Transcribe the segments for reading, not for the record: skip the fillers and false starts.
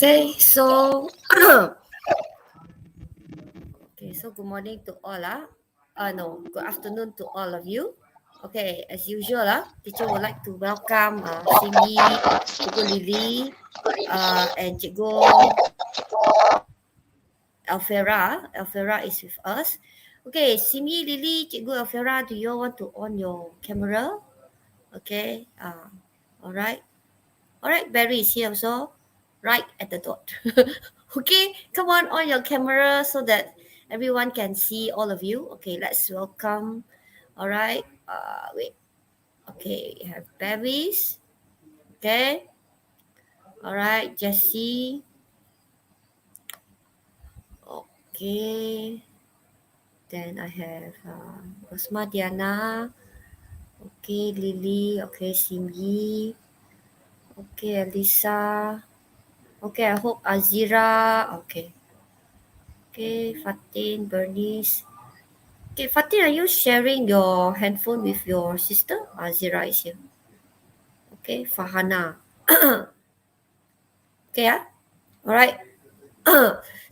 Okay, so good morning to all. No, good afternoon to all of you. Okay, as usual, teacher would like to welcome Cindy, Cikgu Lily, and Cikgu Alfera. Alfera is with us. Okay, Cindy, Lily, Cikgu Alfera, do you all want to on your camera? Okay, all right. All right, Barry is here also, right at the dot. Okay, come on your camera so that everyone can see all of you. Okay, let's welcome. All right, wait. Okay, we have Barry's. Okay, all right, Jessie. Okay, then I have Rosma Diana. Okay, Lily. Okay, Cindy. Okay, Elisa. Okay, I hope Azira. Okay. Okay, Fatin, Bernice. Okay, Fatin, are you sharing your handphone with your sister? Azira is here. Okay, Fahana. Okay, all right.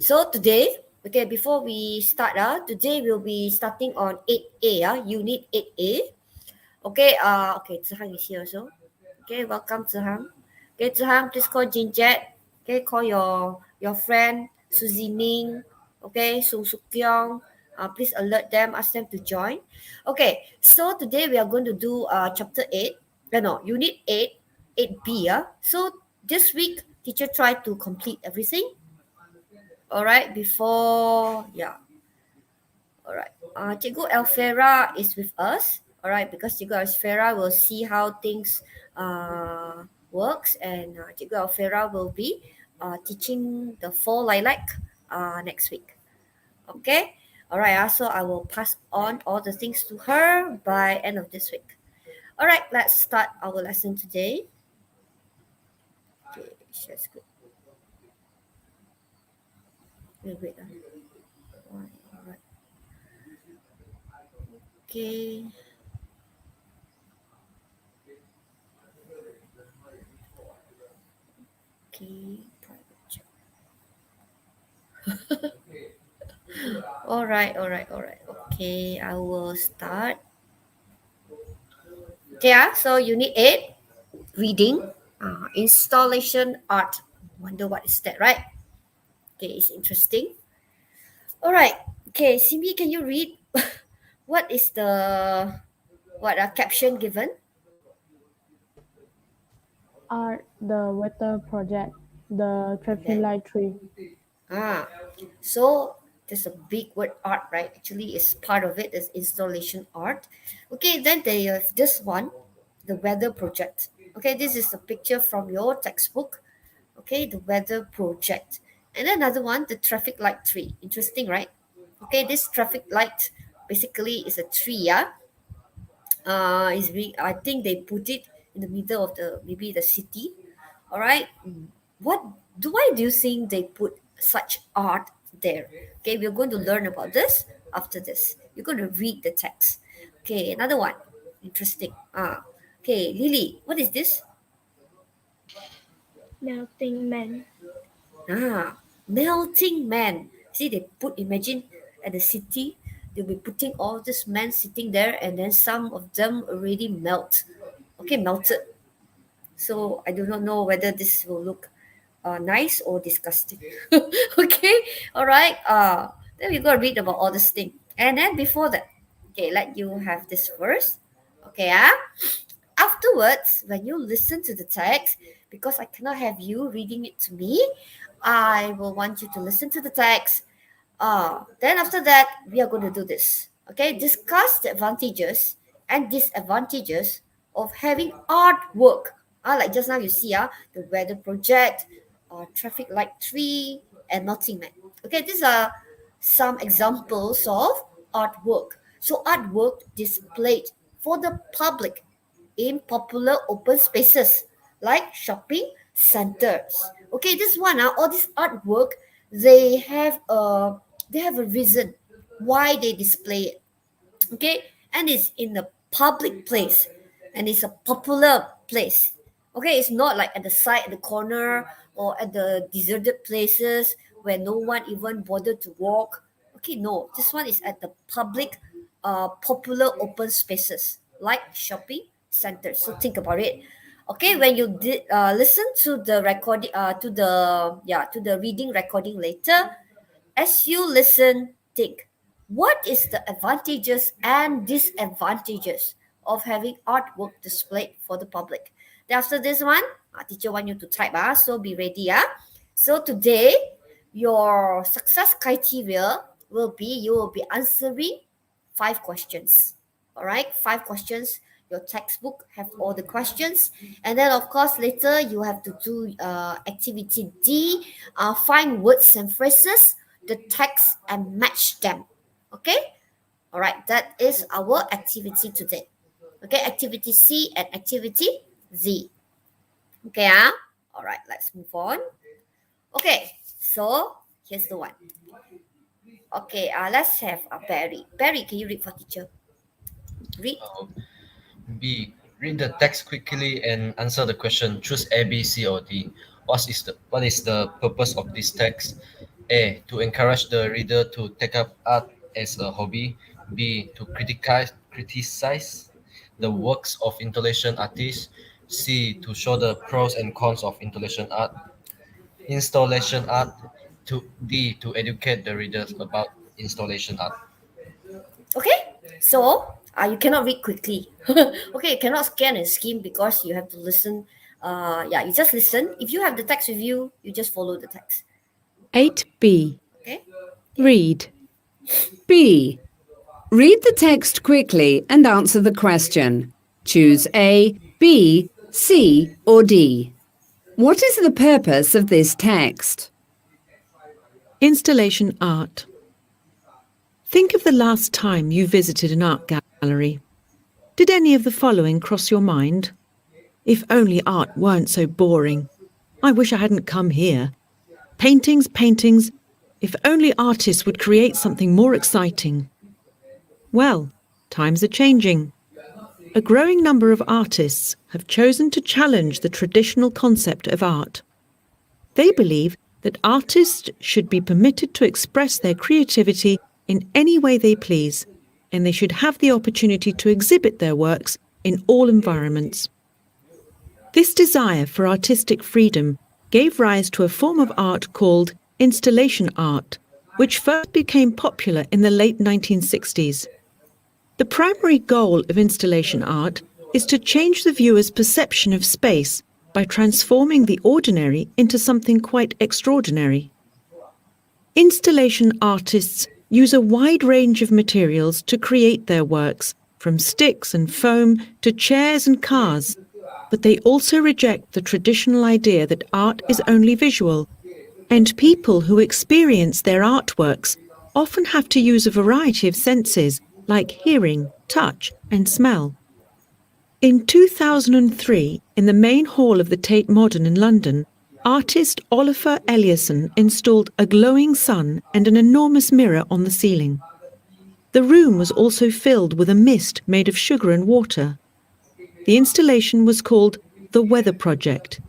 So today, okay, before we start, today we'll be starting on 8A, Unit 8A. Okay, okay, Zihang is here also. Okay, welcome Zihang. Okay, Zihang, please call Jinjet. Okay, call your friend Suzy Ning. Okay, Sung Suk Kyung. Please alert them, ask them to join. Okay, so today we are going to do chapter 8. No, unit 8, 8B. So this week, teacher tried to complete everything. All right, before, yeah. All right. Cikgu Alfera is with us. All right, because Cikgu Alfera will see how things works, and Cikgu Alfera will be teaching the 4 lilac next week. Okay. All right. So I will pass on all the things to her by end of this week. All right. Let's start our lesson today. Okay, share screen. Wait. All right. Okay. Okay. Private chat. All right. Okay, I will start. Okay, so unit 8, reading, installation art. Wonder what is that, right? Okay, it's interesting. All right. Okay, Simi, can you read what is the caption given? Art, the weather project, the And traffic then light tree. so there's a big word art, right? Actually, it's part of it is installation art. Okay, then they have this one, the weather project. Okay, this is a picture from your textbook. Okay, the weather project. And then another one, the traffic light tree. Interesting, right? Okay, this traffic light basically is a tree, I think they put it in the middle of maybe the city. All right. What why do you think they put such art there? Okay, we're going to learn about this after this. You're going to read the text. Okay, another one. Interesting. Okay, Lily, what is this? Melting man. Melting man. See, they put, imagine at the city, they'll be putting all this men sitting there, and then some of them already melt. Okay, melted. So I do not know whether this will look nice or disgusting. Okay, all right. Then we gotta read about all this thing, and then before that, okay, let you have this first. Okay, afterwards, when you listen to the text, because I cannot have you reading it to me, I will want you to listen to the text. Then after that, we are going to do this. Okay, discuss the advantages and disadvantages of having artwork. Like just now you see, the weather project, traffic light tree, and melting man. Okay, these are some examples of artwork. So artwork displayed for the public in popular open spaces like shopping centers. Okay, this one, all this artwork, they have a reason why they display it. Okay, and it's in a public place, and it's a popular place. Okay, it's not like at the side, at the corner, or at the deserted places where no one even bothered to walk. Okay, no, this one is at the public, popular open spaces like shopping centers. So think about it. Okay, when you did listen to the recording, to the reading recording later, as you listen, think, what is the advantages and disadvantages of having artwork displayed for the public? Then after this one, teacher want you to type, so be ready. So today, your success criteria will be you will be answering 5 questions. All right, 5 questions. Your textbook have all the questions, and then of course later you have to do activity D. Find words and phrases, the text, and match them. Okay. All right. That is our activity today. Okay. Activity C and activity Z. Okay. All right. Let's move on. Okay. So here's the one. Okay. Let's have Barry. Barry, can you read for teacher? Read. B. Read the text quickly and answer the question. Choose A, B, C, or D. What is the purpose of this text? A. To encourage the reader to take up art as a hobby. B. To criticize the works of installation artists. C. To show the pros and cons of installation art. To D. To educate the readers about installation art. Okay. So you cannot read quickly. Okay, you cannot scan and skim because you have to listen. You just listen. If you have the text with you, you just follow the text. 8B. Okay. Read. B. Read the text quickly and answer the question. Choose A, B, C, or D. What is the purpose of this text? Installation art. Think of the last time you visited an art gallery. Did any of the following cross your mind? If only art weren't so boring. I wish I hadn't come here. Paintings, paintings. If only artists would create something more exciting. Well, times are changing. A growing number of artists have chosen to challenge the traditional concept of art. They believe that artists should be permitted to express their creativity in any way they please, and they should have the opportunity to exhibit their works in all environments. This desire for artistic freedom gave rise to a form of art called installation art, which first became popular in the late 1960s. The primary goal of installation art is to change the viewer's perception of space by transforming the ordinary into something quite extraordinary. Installation artists use a wide range of materials to create their works, from sticks and foam to chairs and cars, but they also reject the traditional idea that art is only visual, and people who experience their artworks often have to use a variety of senses like hearing, touch, and smell. In 2003, in the main hall of the Tate Modern in London, artist Olafur Eliasson installed a glowing sun and an enormous mirror on the ceiling. The room was also filled with a mist made of sugar and water. The installation was called The Weather Project,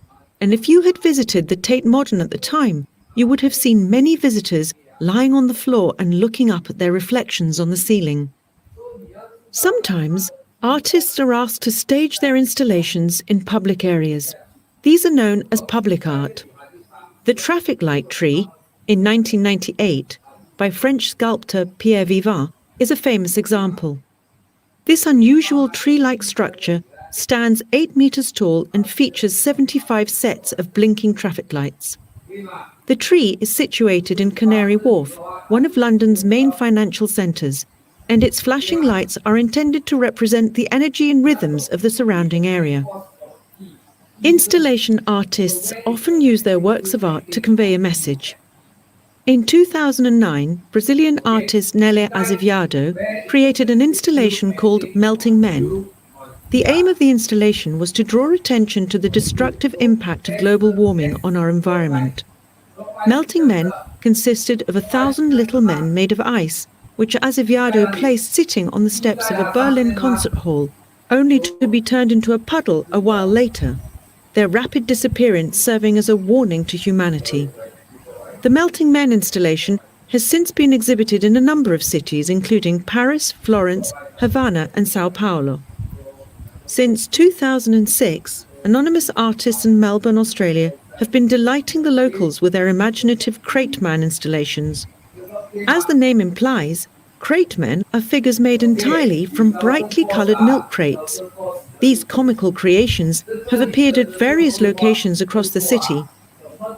and if you had visited the Tate Modern at the time, you would have seen many visitors lying on the floor and looking up at their reflections on the ceiling. Sometimes, artists are asked to stage their installations in public areas. These are known as public art. The traffic light tree, in 1998, by French sculptor Pierre Vivant, is a famous example. This unusual tree-like structure stands 8 meters tall and features 75 sets of blinking traffic lights. The tree is situated in Canary Wharf, one of London's main financial centres, and its flashing lights are intended to represent the energy and rhythms of the surrounding area. Installation artists often use their works of art to convey a message. In 2009, Brazilian artist Nele Azevedo created an installation called Melting Men. The aim of the installation was to draw attention to the destructive impact of global warming on our environment. Melting Men consisted of 1,000 little men made of ice, which Azevedo placed sitting on the steps of a Berlin concert hall, only to be turned into a puddle a while later. their rapid disappearance serving as a warning to humanity. The Melting Men installation has since been exhibited in a number of cities, including Paris, Florence, Havana, and Sao Paulo. Since 2006, anonymous artists in Melbourne, Australia, have been delighting the locals with their imaginative crate man installations. As the name implies, crate men are figures made entirely from brightly coloured milk crates. These comical creations have appeared at various locations across the city.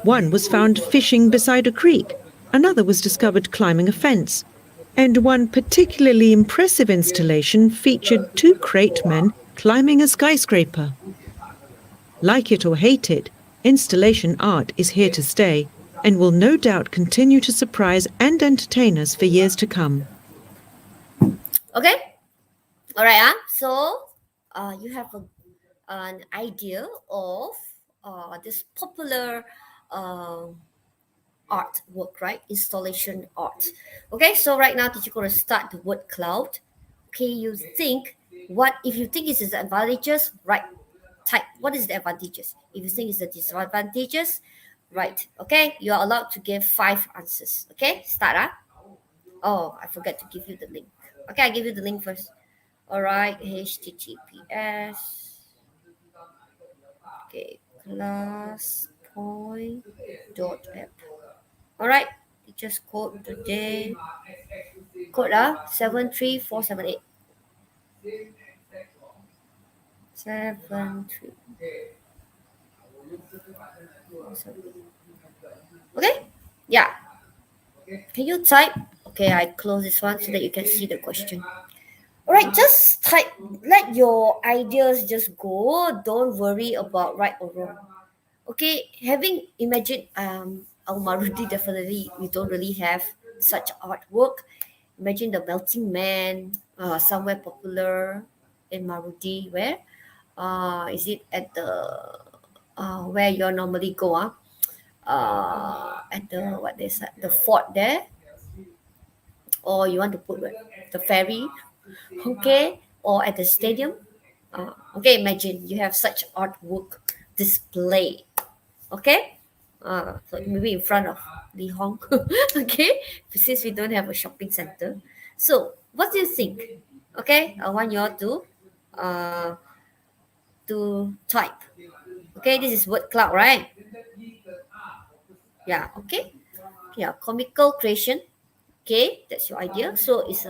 One was found fishing beside a creek, another was discovered climbing a fence, and one particularly impressive installation featured two crate men climbing a skyscraper. Like it or hate it, installation art is here to stay and will no doubt continue to surprise and entertain us for years to come. Okay. All right. So you have an idea of this popular artwork, right? Installation art. Okay. So right now, teacher going to start the word cloud. Okay. You think what if you think it is the advantages, right? Type what is the advantages. If you think it's the disadvantages, right? Okay. You are allowed to give 5 answers. Okay. Start. Oh, I forgot to give you the link. Okay, I give you the link first. All right, HTTPS. Okay, classpoint.app. All right, teacher's code today. Code 73478. 73478. Okay, yeah. Can you type? Okay, I close this one so that you can see the question. All right, just type. Let your ideas just go. Don't worry about right or wrong. Okay, having imagined Al Marudi, definitely we don't really have such artwork. Imagine the Melting Man, somewhere popular in Marudi. Where? Is it at the where you normally go? At the what they said, the fort there, or you want to put where? The ferry, okay, or at the stadium. Okay, imagine you have such artwork display. Okay, so maybe in front of Li Hong. Okay, since we don't have a shopping center. So what do you think? Okay, I want you all to type. Okay, this is word cloud, right? Yeah. Okay. Yeah, comical creation. Okay, that's your idea. So it's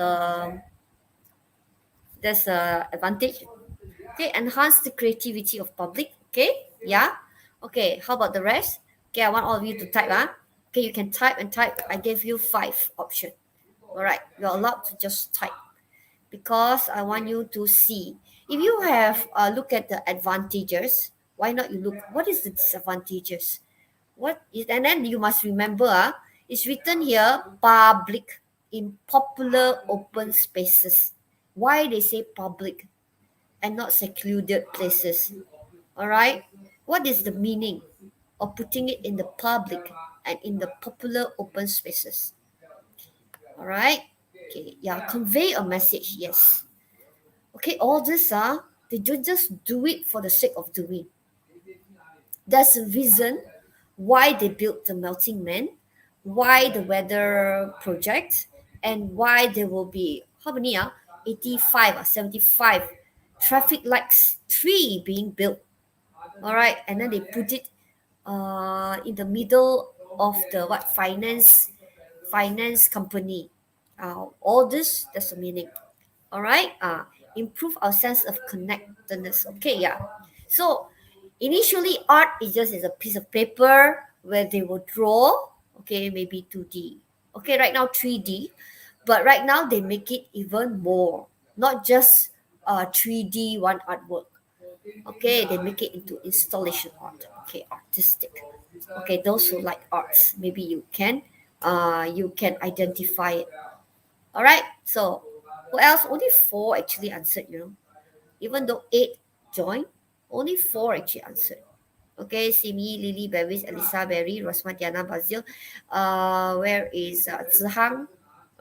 there's a advantage. Okay, enhance the creativity of public. Okay, yeah. Okay, how about the rest? Okay, I want all of you to type. Okay, you can type and type. I gave you 5 options. All right, you're allowed to just type because I want you to see. If you have look at the advantages, why not you look? What is the disadvantages? What is, and then you must remember, it's written here public in popular open spaces. Why they say public and not secluded places? All right, what is the meaning of putting it in the public and in the popular open spaces? All right, okay, yeah, convey a message. Yes, okay, all this they don't just do it for the sake of doing. There's a reason why they built the Melting Man, why the weather project, and why there will be how many 85 or 75 traffic lights, 3 being built. All right, and then they put it in the middle of the what finance company. All this, that's the meaning. All right, improve our sense of connectedness. Okay, yeah. So initially, art is just a piece of paper where they will draw. Okay, maybe 2D. Okay, right now 3D, but right now they make it even more. Not just 3D one artwork. Okay, they make it into installation art. Okay, artistic. Okay, those who like arts, maybe you can identify it. All right. So who else? Only 4 actually answered. Even though 8 joined, only 4 actually answered. Okay, Simi, Lily, Bevis, Elisa, Berry, Rosma, Diana, Basil. Where is Zihang?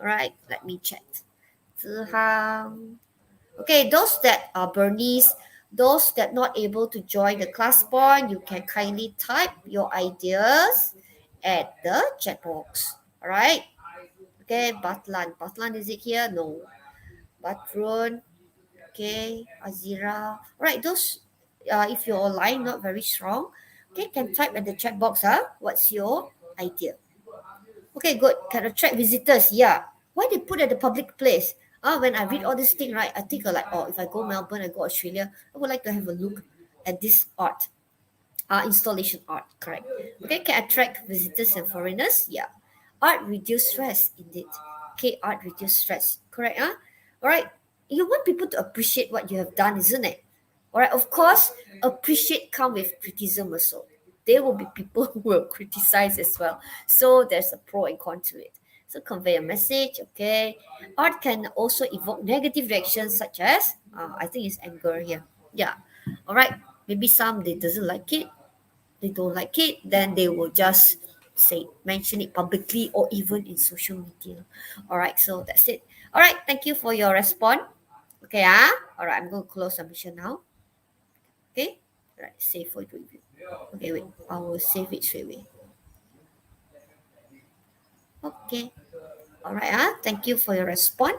All right, let me check. Zihang. Okay, those that are Bernice, Those that not able to join the class point, you can kindly type your ideas at the chat box. All right. Okay, Batlan. Batlan, is it here? No. Batrun. Okay, Azira. All right, those, if your line not very strong, okay, can type at the chat box. What's your idea? Okay, good. Can attract visitors. Yeah. Why they put at the public place? When I read all this thing, right, I think like, oh, if I go Melbourne, I go Australia, I would like to have a look at this art. Installation art, correct. Okay, can attract visitors and foreigners. Yeah. Art reduce stress, indeed. Okay, art reduce stress. Correct, All right. You want people to appreciate what you have done, isn't it? All right. Of course, appreciate come with criticism also. There will be people who will criticize as well. So there's a pro and con to it. So convey a message, okay. Art can also evoke negative reactions such as, I think it's anger here. Yeah. All right. Maybe some they doesn't like it, they don't like it, then they will just say mention it publicly or even in social media. All right, so that's it. All right, thank you for your response. Okay, all right, I'm going to close submission now. Okay, all right, save for review. Okay, wait, I will save it straight away. Okay, all right, thank you for your response.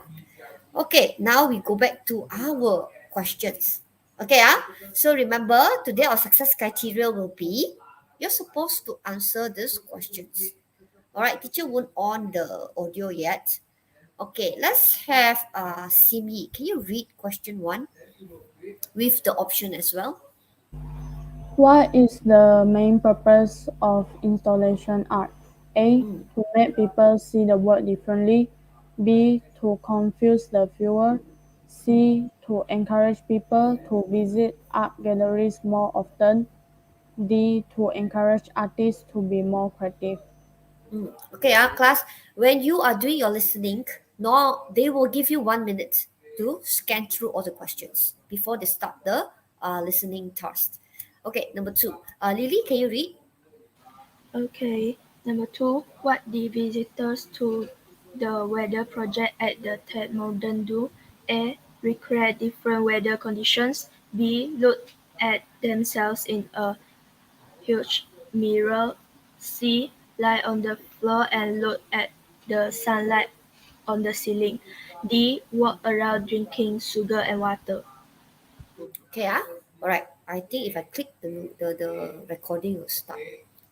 Okay, now we go back to our questions. Okay, so remember today our success criteria will be you're supposed to answer these questions. All right, teacher won't on the audio yet. Okay, let's have Simi. Can you read question 1 with the option as well? What is the main purpose of installation art? A. To make people see the world differently. B. To confuse the viewer. C. To encourage people to visit art galleries more often. D. To encourage artists to be more creative. Okay, class, when you are doing your listening, no, they will give you 1 minute to scan through all the questions before they start the listening task. Okay, number 2. Lily, can you read? Okay. Number 2. What did visitors to the weather project at the Tate Modern do? A. Recreate different weather conditions. B. Look at themselves in a huge mirror. C. Lie on the floor and look at the sunlight on the ceiling. D. Walk around drinking sugar and water. Okay, all right. I think if I click the recording will start.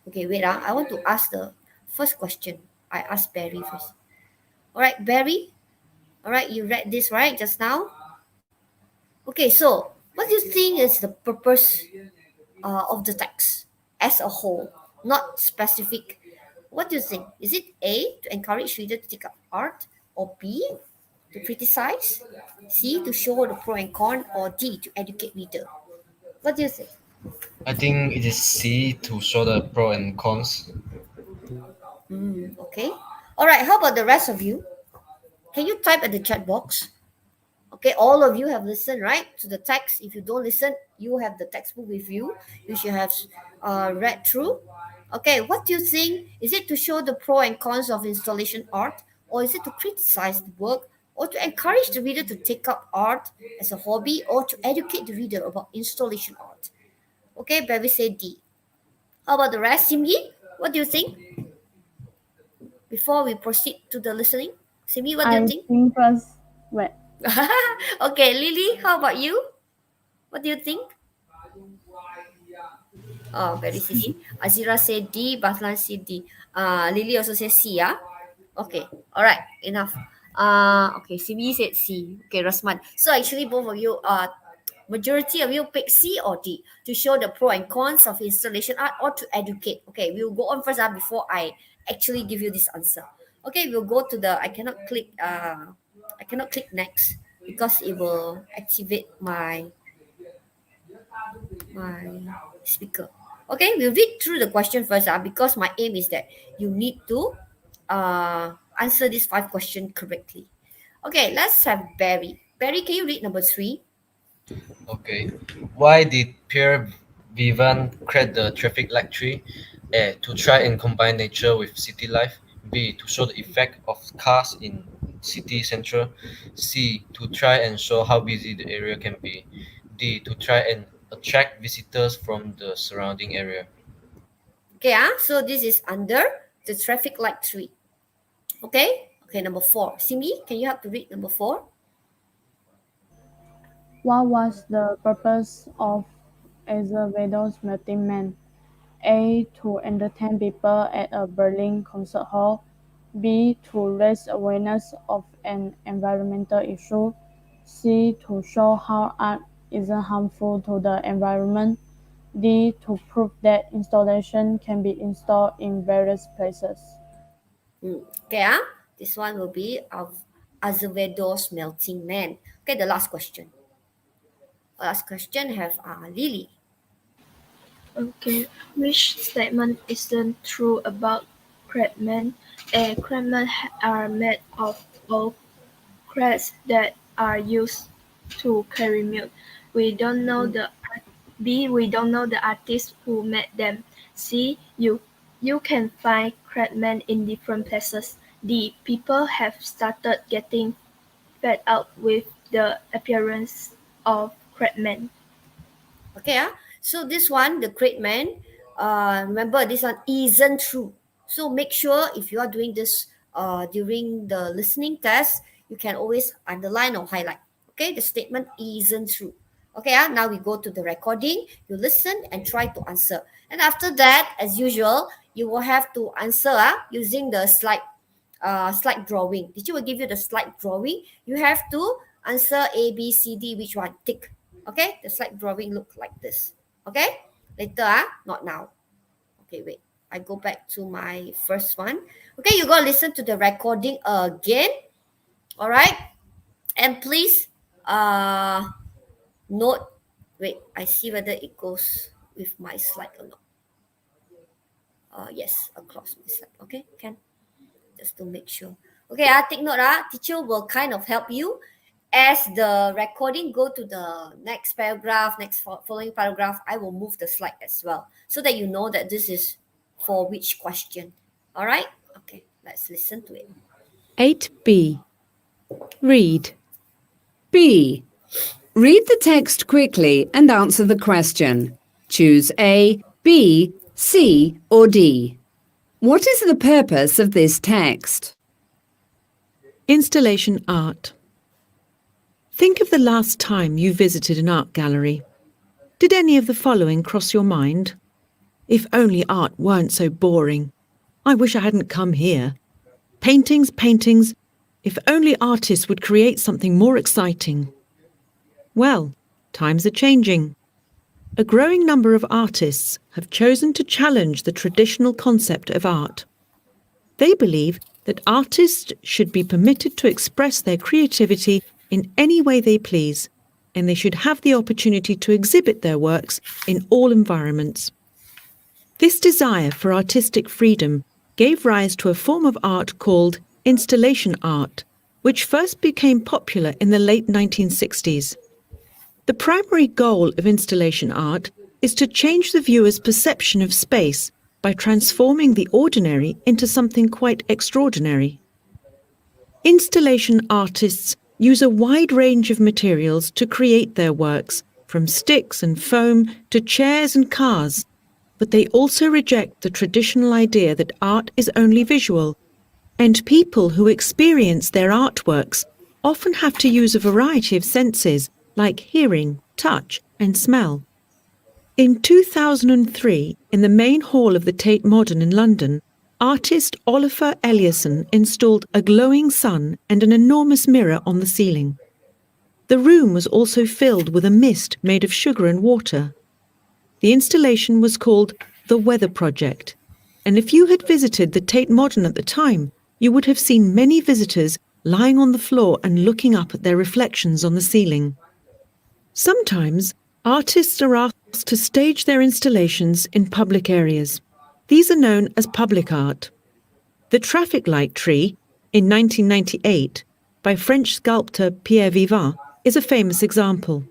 Okay, wait, I want to ask the first question. I asked Barry first. All right, Barry. All right, you read this right just now. Okay, so what do you think is the purpose of the text as a whole, not specific? What do you think? Is it A, to encourage reader to take up art, or B, to criticize, C, to show the pro and con, or D, to educate reader? What do you think? I think it is C, to show the pro and cons. Okay. All right. How about the rest of you? Can you type at the chat box? Okay, all of you have listened, right, to the text. If you don't listen, you have the textbook with you. You should have read through. Okay, what do you think? Is it to show the pro and cons of installation art, or is it to criticize the work, or to encourage the reader to take up art as a hobby, or to educate the reader about installation art? Okay, Baby said D. How about the rest, Simyi? What do you think? Before we proceed to the listening, Simyi, what do you I think? think first, wait. Okay, Lily, how about you? What do you think? Oh, very easy. Azira said D, Baslan said D. Lily also said C, yeah? Okay, all right, enough. Okay, Simi said C. Okay, Rasman. So actually both of you, majority of you pick C or D to show the pro and cons of installation art or to educate. Okay, we will go on first before I actually give you this answer. Okay, we'll go to the, I cannot click next because it will activate my speaker. Okay, we'll read through the question first because my aim is that you need to answer these 5 questions correctly. Okay, let's have Barry. Barry, can you read number 3? Okay. Why did Pierre Vivan create the traffic light tree? A. To try and combine nature with city life. B. To show the effect of cars in city centre. C. To try and show how busy the area can be. D. city to try and attract visitors from the surrounding area. Okay, so this is under the traffic light tree. Okay, number 4. Simi, can you help to read number 4? What was the purpose of Azevedo's melting man? A. To entertain people at a Berlin concert hall. B. To raise awareness of an environmental issue. C. To show how art isn't harmful to the environment. D. To prove that installation can be installed in various places. Okay, this one will be of Azevedo's melting man. Okay, the last question. Last question have Lily. Okay, which statement isn't true about craftsmen? A. Craftsmen are made of old crafts that are used to carry milk. We don't know the B. We don't know the artist who made them. C. You can find craftsmen in different places. D. People have started getting fed up with the appearance of craftsmen. Okay, so this one, the great man, remember this one isn't true. So make sure if you are doing this during the listening test, you can always underline or highlight. Okay, the statement isn't true. Okay, now we go to the recording. You listen and try to answer. And after that, as usual, you will have to answer using the slide drawing. Teacher will give you the slide drawing. You have to answer A, B, C, D, which one? Tick. Okay, the slide drawing look like this. Okay, later, not now. Okay, wait. I go back to my first one. Okay, you go listen to the recording again. All right, and please note. Wait, I see whether it goes with my slide or not. Yes, across my slide. Okay, can just to make sure. Okay, take note. Teacher will kind of help you as the recording go to the next paragraph, following paragraph. I will move the slide as well so that you know that this is for which question. All right. Okay, let's listen to it. 8b. Read. B. Read the text quickly and answer the question. Choose A, B, C, or D. What is the purpose of this text? Installation art. Think of the last time you visited an art gallery. Did any of the following cross your mind? If only art weren't so boring. I wish I hadn't come here. Paintings, paintings. If only artists would create something more exciting. Well, times are changing. A growing number of artists have chosen to challenge the traditional concept of art. They believe that artists should be permitted to express their creativity in any way they please, and they should have the opportunity to exhibit their works in all environments. This desire for artistic freedom gave rise to a form of art called installation art, which first became popular in the late 1960s. The primary goal of installation art is to change the viewer's perception of space by transforming the ordinary into something quite extraordinary. Installation artists use a wide range of materials to create their works, from sticks and foam to chairs and cars, but they also reject the traditional idea that art is only visual, and people who experience their artworks often have to use a variety of senses like hearing, touch, and smell. In 2003, in the main hall of the Tate Modern in London, artist Olafur Eliasson installed a glowing sun and an enormous mirror on the ceiling. The room was also filled with a mist made of sugar and water. The installation was called The Weather Project, and if you had visited the Tate Modern at the time, you would have seen many visitors lying on the floor and looking up at their reflections on the ceiling. Sometimes, artists are asked to stage their installations in public areas. These are known as public art. The traffic light tree, in 1998, by French sculptor Pierre Vivant, is a famous example.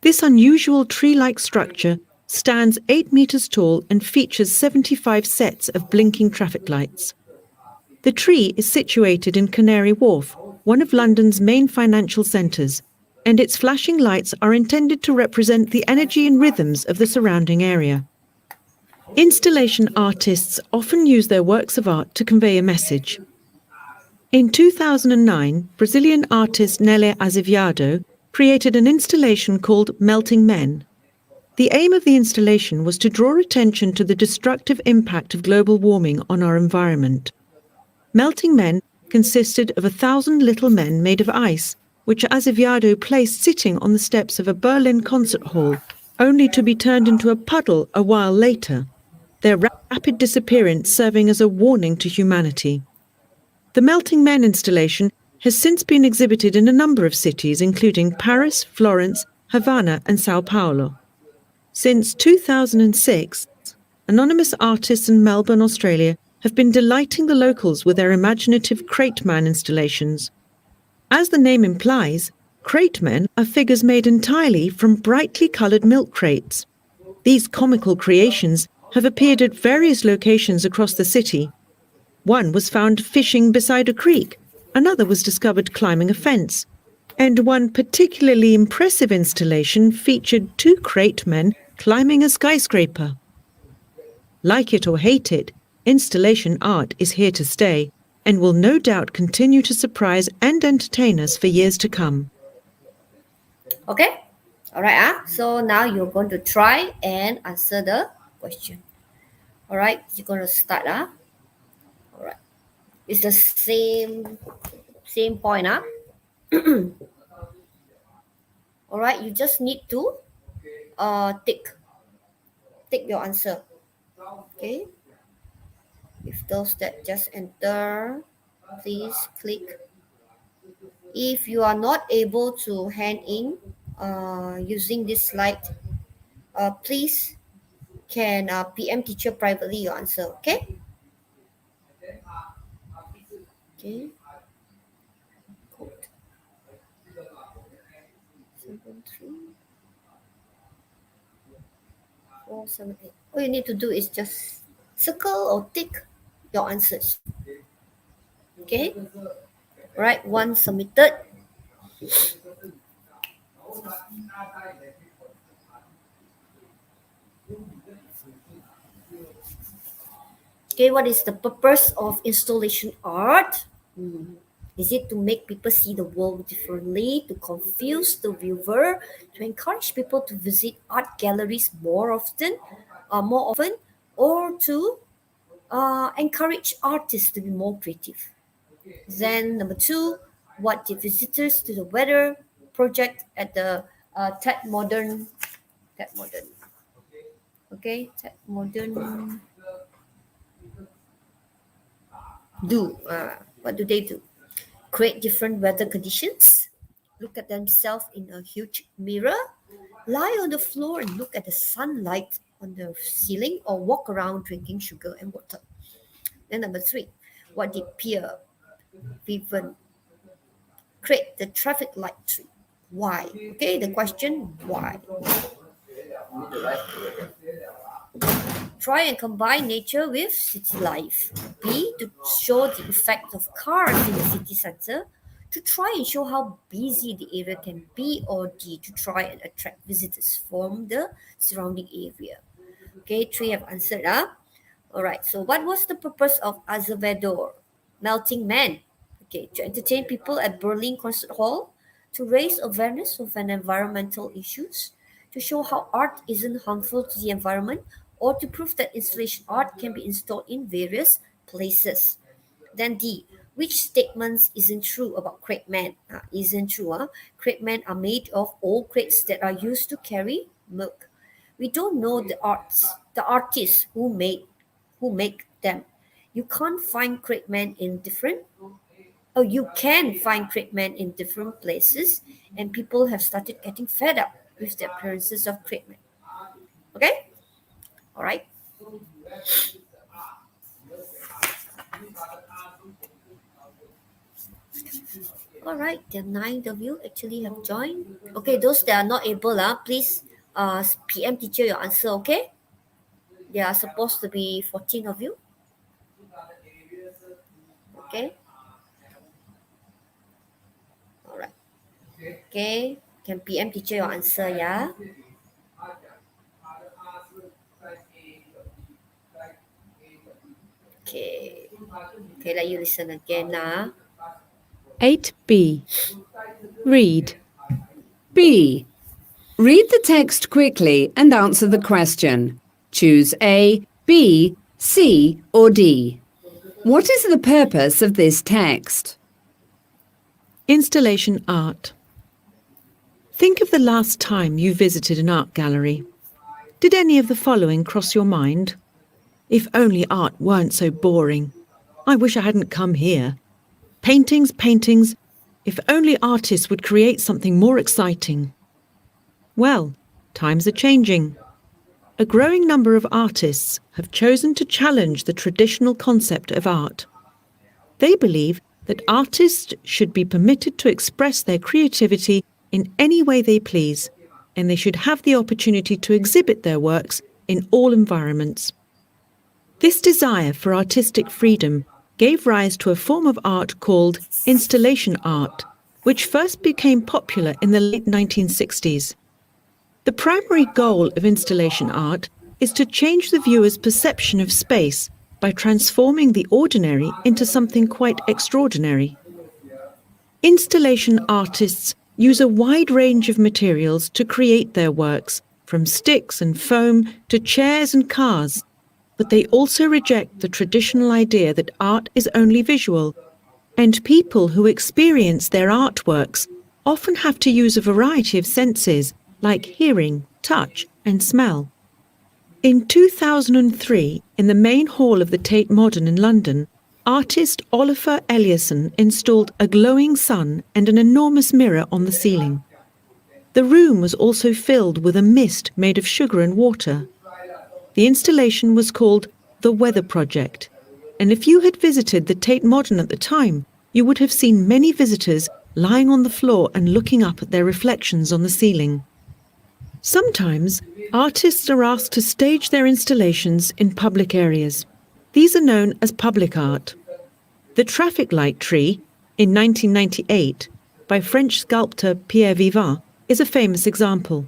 This unusual tree-like structure stands 8 meters tall and features 75 sets of blinking traffic lights. The tree is situated in Canary Wharf, one of London's main financial centres, and its flashing lights are intended to represent the energy and rhythms of the surrounding area. Installation artists often use their works of art to convey a message. In 2009, Brazilian artist Nele Azevedo created an installation called Melting Men. The aim of the installation was to draw attention to the destructive impact of global warming on our environment. Melting Men consisted of 1,000 little men made of ice, which Azevedo placed sitting on the steps of a Berlin concert hall, only to be turned into a puddle a while later, their rapid disappearance serving as a warning to humanity. The Melting Men installation has since been exhibited in a number of cities, including Paris, Florence, Havana, and Sao Paulo. Since 2006, anonymous artists in Melbourne, Australia, have been delighting the locals with their imaginative crate man installations. As the name implies, crate men are figures made entirely from brightly coloured milk crates. These comical creations have appeared at various locations across the city. One was found fishing beside a creek, another was discovered climbing a fence, and one particularly impressive installation featured 2 crate men climbing a skyscraper. Like it or hate it, installation art is here to stay and will no doubt continue to surprise and entertain us for years to come. Okay, all right. So now you're going to try and answer the question. All right, you're going to start. All right, it's the same point. All right, you just need to tick your answer. Okay, if those that just enter, please click. If you are not able to hand in using this slide, please can PM teacher privately your answer. Okay. Okay. Code 73478. All you need to do is just circle or tick your answers. Okay. Right. One submitted. Okay, what is the purpose of installation art? Is it to make people see the world differently, to confuse the viewer, to encourage people to visit art galleries more often, or to encourage artists to be more creative? Then number 2, what did visitors to the weather project at the Ted Modern, okay, Ted Modern do? What do they do? Create different weather conditions, look at themselves in a huge mirror, lie on the floor and look at the sunlight on the ceiling, or walk around drinking sugar and water. Then number 3, what did Pierre Viven create? The traffic light tree. Why? Okay, the question, why? Try and combine nature with city life. B, to show the effect of cars in the city center, to try and show how busy the area can be, or D, to try and attract visitors from the surrounding area. Okay, 3 have answered. All right, so what was the purpose of Azevedo Melting Man? Okay, to entertain people at Berlin Concert Hall, to raise awareness of environmental issues, to show how art isn't harmful to the environment, or to prove that installation art can be installed in various places. Then D, which statements isn't true about crate men? Isn't true. Crate men are made of old crates that are used to carry milk. We don't know the artists who make them. You can't find crate men in different. Oh, you can find crate men in different places, and people have started getting fed up with the appearances of crate men. Okay. All right. All right, the 9 of you actually have joined. Okay, those that are not able, please PM teacher your answer, okay? There are supposed to be 14 of you. Okay. All right. Okay. Can PM teacher your answer, yeah? Okay. Okay, let you listen again now. 8b. Read. B. Read the text quickly and answer the question. Choose A, B, C, or D. What is the purpose of this text? Installation art. Think of the last time you visited an art gallery. Did any of the following cross your mind? If only art weren't so boring. I wish I hadn't come here. Paintings, paintings. If only artists would create something more exciting. Well, times are changing. A growing number of artists have chosen to challenge the traditional concept of art. They believe that artists should be permitted to express their creativity in any way they please, and they should have the opportunity to exhibit their works in all environments. This desire for artistic freedom gave rise to a form of art called installation art, which first became popular in the late 1960s. The primary goal of installation art is to change the viewer's perception of space by transforming the ordinary into something quite extraordinary. Installation artists use a wide range of materials to create their works, from sticks and foam to chairs and cars, but they also reject the traditional idea that art is only visual, and people who experience their artworks often have to use a variety of senses, like hearing, touch, and smell. In 2003, in the main hall of the Tate Modern in London, artist Olafur Eliasson installed a glowing sun and an enormous mirror on the ceiling. The room was also filled with a mist made of sugar and water. The installation was called The Weather Project, and if you had visited the Tate Modern at the time, you would have seen many visitors lying on the floor and looking up at their reflections on the ceiling. Sometimes, artists are asked to stage their installations in public areas. These are known as public art. The traffic light tree, in 1998, by French sculptor Pierre Vivant, is a famous example.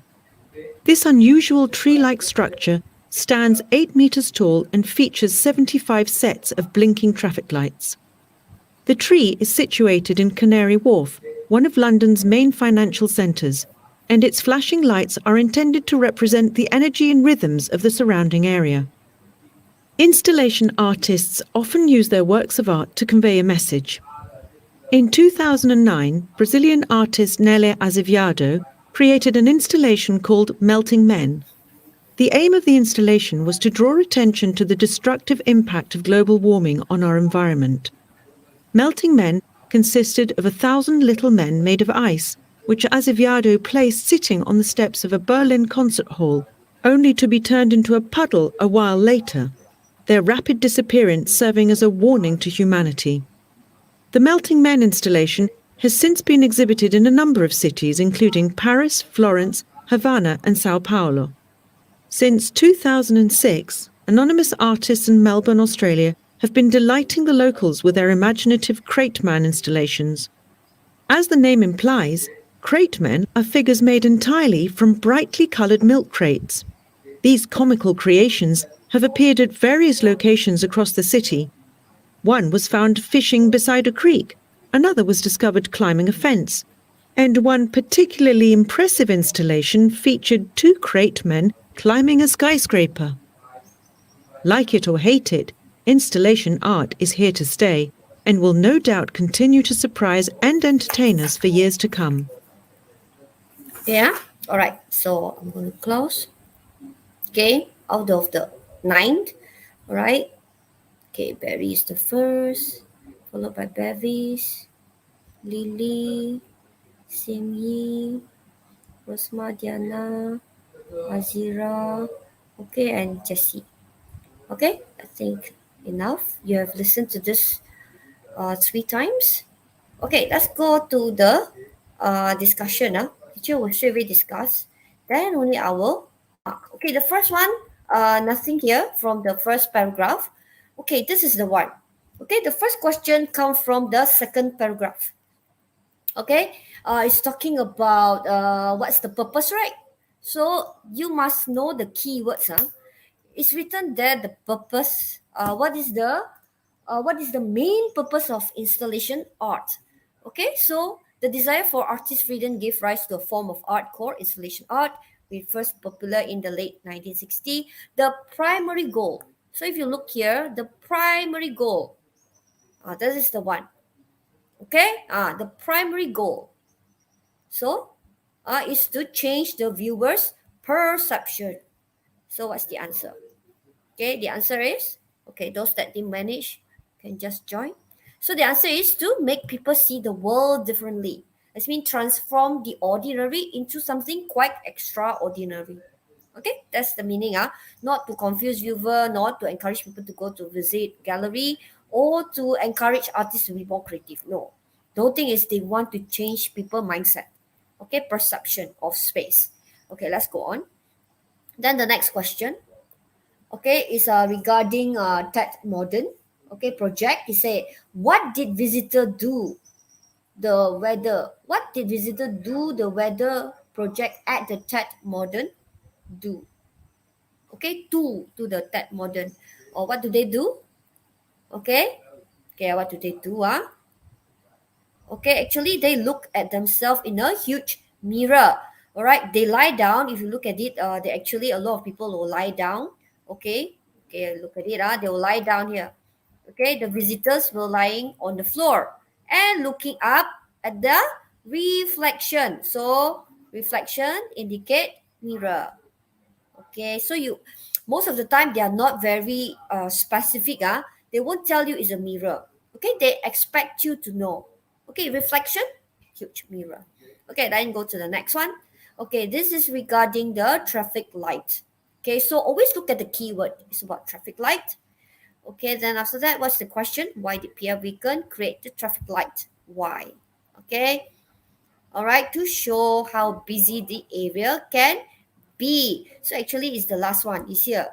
This unusual tree-like structure stands 8 meters tall and features 75 sets of blinking traffic lights. The tree is situated in Canary Wharf, one of London's main financial centres, and its flashing lights are intended to represent the energy and rhythms of the surrounding area. Installation artists often use their works of art to convey a message. In 2009, Brazilian artist Nele Azevedo created an installation called Melting Men. The aim of the installation was to draw attention to the destructive impact of global warming on our environment. Melting Men consisted of 1,000 little men made of ice, which Azevedo placed sitting on the steps of a Berlin concert hall, only to be turned into a puddle a while later, their rapid disappearance serving as a warning to humanity. The Melting Men installation has since been exhibited in a number of cities, including Paris, Florence, Havana, and Sao Paulo. Since 2006, anonymous artists in Melbourne, Australia, have been delighting the locals with their imaginative crate man installations. As the name implies, crate men are figures made entirely from brightly coloured milk crates. These comical creations have appeared at various locations across the city. One was found fishing beside a creek, another was discovered climbing a fence, and one particularly impressive installation featured 2 crate men climbing a skyscraper. Like it or hate it, installation art is here to stay and will no doubt continue to surprise and entertain us for years to come. Yeah, all right, so I'm going to close. Okay, out of the 9, all right. Okay, Barry is the first, followed by Bevis, Lily, Simyi, Rosma, Diana, Azira, okay, and Jessie. Okay, I think enough. You have listened to this 3 times. Okay, let's go to the discussion. Teacher will straight away discuss. Then only I will mark. Okay, the first one, nothing here from the first paragraph. Okay, this is the one. Okay, the first question comes from the second paragraph. Okay, it's talking about what's the purpose, right? So you must know the keywords. It's written there the purpose. What is the main purpose of installation art? Okay, so the desire for artist freedom gave rise to a form of art called installation art, which first popular in the late 1960s. The primary goal. So if you look here, the primary goal. This is the one. Okay, the primary goal. So, is to change the viewer's perception. So what's the answer? Okay, the answer is, okay, those that didn't manage can just join. So the answer is to make people see the world differently. That's mean transform the ordinary into something quite extraordinary. Okay, that's the meaning. Not to confuse viewer, not to encourage people to go to visit gallery or to encourage artists to be more creative. No. The whole thing is they want to change people mindset. Okay, perception of space. Okay, let's go on. Then the next question, okay, is regarding Tate Modern, okay, project. He said, what did visitor do the weather? What did visitor do the weather project at the Tate Modern do? Okay, to the Tate Modern, or what do they do? Okay, okay, what do they do? Okay, actually, they look at themselves in a huge mirror. All right, they lie down. If you look at it, they actually a lot of people will lie down. Okay, okay, look at it. They will lie down here. Okay, the visitors were lying on the floor and looking up at the reflection. So reflection indicate mirror. Okay, so you most of the time they are not very specific. They won't tell you it's a mirror. Okay, they expect you to know. Okay, reflection, huge mirror. Okay, then go to the next one. Okay, this is regarding the traffic light. Okay, so always look at the keyword. It's about traffic light. Okay, then after that, what's the question? Why did Pierre Vigan create the traffic light? Why? Okay, all right, to show how busy the area can be. So actually, it's the last one. Is here.